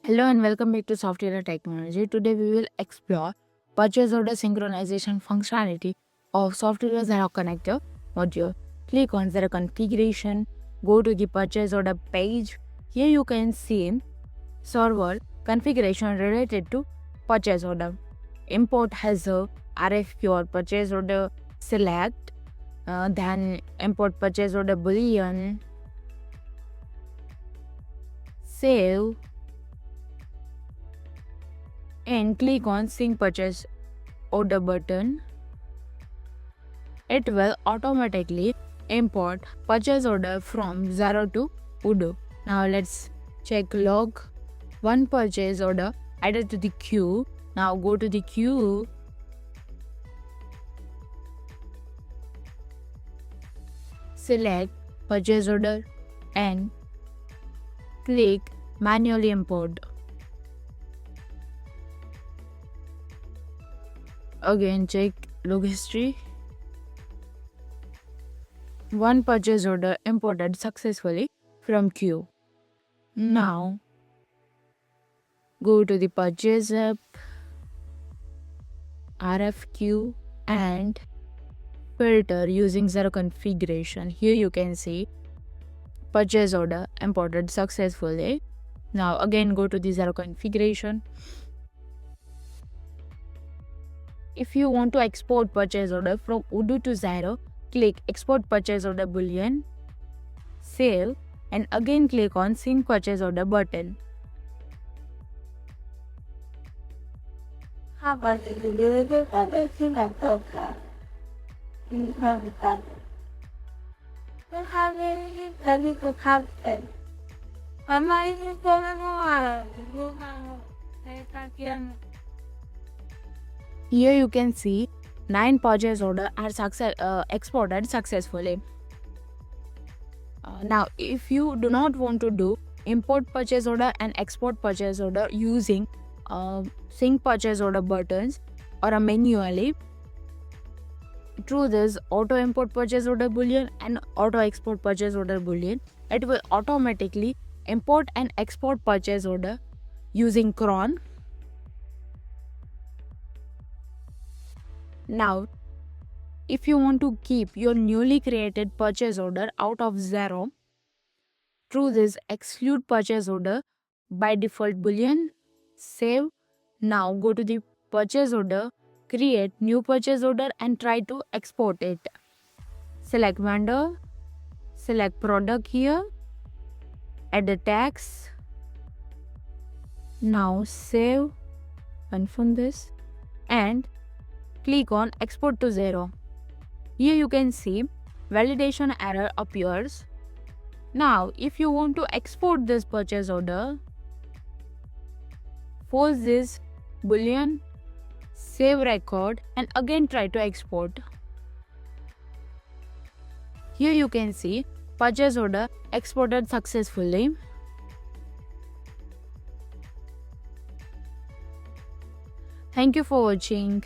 Hello and welcome back to Softhealer Technology. Today we will explore purchase order synchronization functionality of Softhealer Xero Connector module. Click on Xero configuration, go to the purchase order page. Here you can see server configuration related to purchase order. Import has a RFQ or purchase order select, then import purchase order boolean, save, and click on sync purchase order button. It will automatically import purchase order from Xero to Odoo. Now let's check log. One purchase order added to the queue. Now go to the queue. Select purchase order and click manually import. Again check log history. One purchase order imported successfully from queue. Now go to the purchase app, RFQ and filter using Xero configuration. Here you can see purchase order imported successfully. Now again go to the Xero configuration. If you want to export purchase order from Odoo to Xero, click export purchase order boolean, save, and again click on sync purchase order button. Here you can see 9 purchase orders are exported successfully. Now, if you do not want to do import purchase order and export purchase order using sync purchase order buttons or manually, through this auto import purchase order boolean and auto export purchase order boolean, it will automatically import and export purchase order using cron. Now, if you want to keep your newly created purchase order out of Xero, through this exclude purchase order by default boolean, save. Now go to the purchase order, create new purchase order and try to export it. Select vendor, select product here, add the tags. Now save, confirm this and click on export to Xero. Here you can see validation error appears. Now if you want to export this purchase order, force this boolean, save record and again try to export. Here you can see purchase order exported successfully. Thank you for watching.